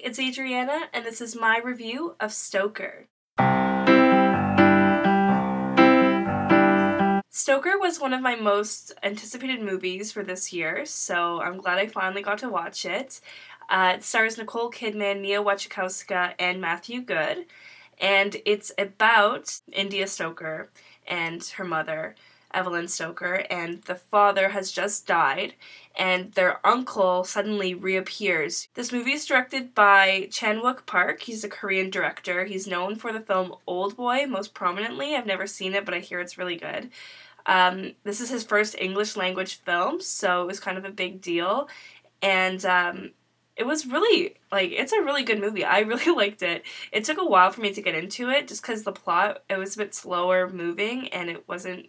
it's Adriana, and this is my review of Stoker. Stoker was one of my most anticipated movies for this year, so I'm glad I finally got to watch it. It stars Nicole Kidman, Mia Wasikowska, and Matthew Goode, and it's about India Stoker and her mother, Evelyn Stoker, and the father has just died, and their uncle suddenly reappears. This movie is directed by Chan-wook Park. He's a Korean director. He's known for the film Old Boy most prominently. I've never seen it, but I hear it's really good. This is his first English language film, so it was kind of a big deal, and it was really, it's a really good movie. I really liked it. It took a while for me to get into it, just because the plot, it was a bit slower moving, and it wasn't,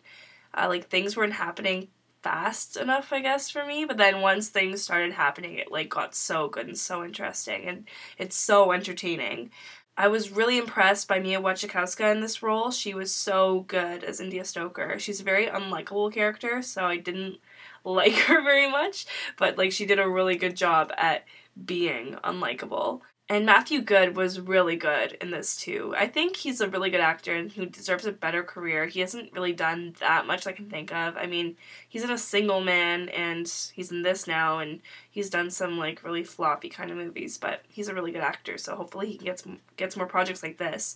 things weren't happening fast enough, I guess, for me, but then once things started happening, it, got so good and so interesting, and it's so entertaining. I was really impressed by Mia Wasikowska in this role. She was so good as India Stoker. She's a very unlikable character, so I didn't like her very much, but, she did a really good job at being unlikable. And Matthew Goode was really good in this too. I think he's a really good actor and who deserves a better career. He hasn't really done that much I can think of. I mean, he's in A Single Man and he's in this now, and he's done some really floppy kind of movies, but he's a really good actor, so hopefully he gets more projects like this.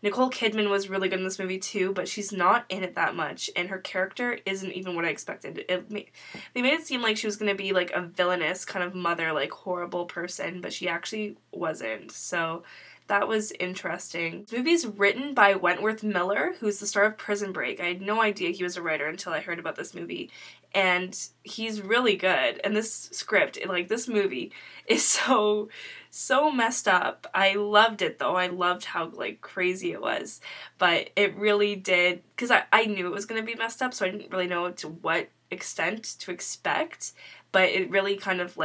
Nicole Kidman was really good in this movie too, but she's not in it that much, and her character isn't even what I expected. They made it seem like she was going to be a villainous kind of mother, horrible person, but she actually wasn't, so that was interesting. This movie is written by Wentworth Miller, who's the star of Prison Break. I had no idea he was a writer until I heard about this movie, and he's really good. And this script, this movie, is so messed up. I loved it though. I loved how crazy it was, but it really did, because I knew it was going to be messed up, so I didn't really know to what extent to expect, but it really kind of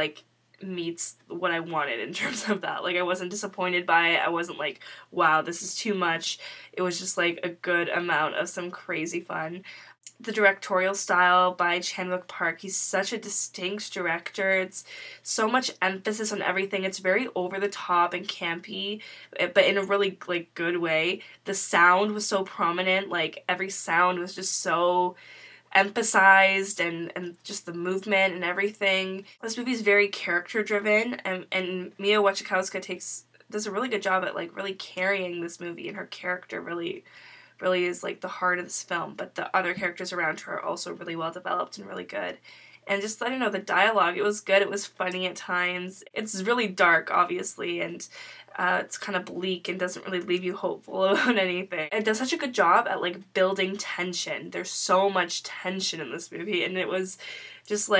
meets what I wanted in terms of that. I wasn't disappointed by it. I wasn't wow, this is too much. It was just a good amount of some crazy fun. The directorial style by Chan-wook Park, he's such a distinct director. It's so much emphasis on everything. It's very over the top and campy, but in a really good way. The sound was so prominent. Every sound was just so emphasized, and just the movement and everything. This movie is very character driven, and Mia Wasikowska does a really good job at really carrying this movie, and her character really is the heart of this film, but the other characters around her are also really well developed and really good. And just, I don't know, the dialogue, it was good, it was funny at times. It's really dark, obviously, and it's kind of bleak and doesn't really leave you hopeful about anything. It does such a good job at building tension. There's so much tension in this movie, and it was just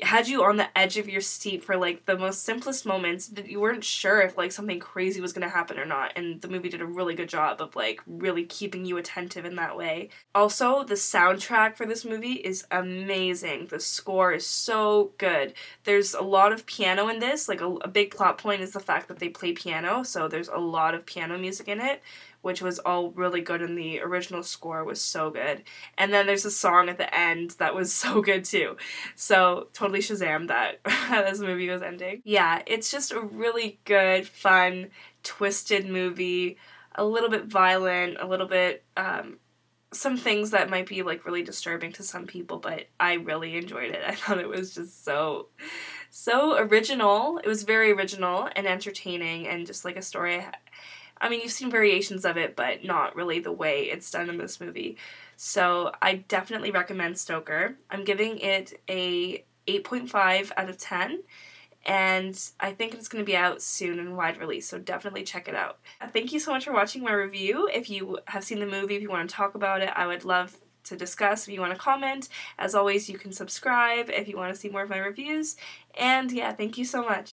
had you on the edge of your seat for the most simplest moments. You weren't sure if something crazy was going to happen or not, and the movie did a really good job of really keeping you attentive in that way. Also, the soundtrack for this movie is amazing. The score is so good. There's a lot of piano in this. A big plot point is the fact that they play piano, so there's a lot of piano music in it, which was all really good, and the original score was so good. And then there's a song at the end that was so good too. So totally Shazam that as the movie was ending. Yeah, it's just a really good, fun, twisted movie, a little bit violent, a little bit, some things that might be really disturbing to some people, but I really enjoyed it. I thought it was just so original. It was very original and entertaining, and just a story. I mean, you've seen variations of it, but not really the way it's done in this movie. So I definitely recommend Stoker. I'm giving it a 8.5 out of 10, and I think it's going to be out soon in wide release, so definitely check it out. Thank you so much for watching my review. If you have seen the movie, if you want to talk about it, I would love to discuss. If you want to comment, as always, you can subscribe if you want to see more of my reviews, and yeah, thank you so much.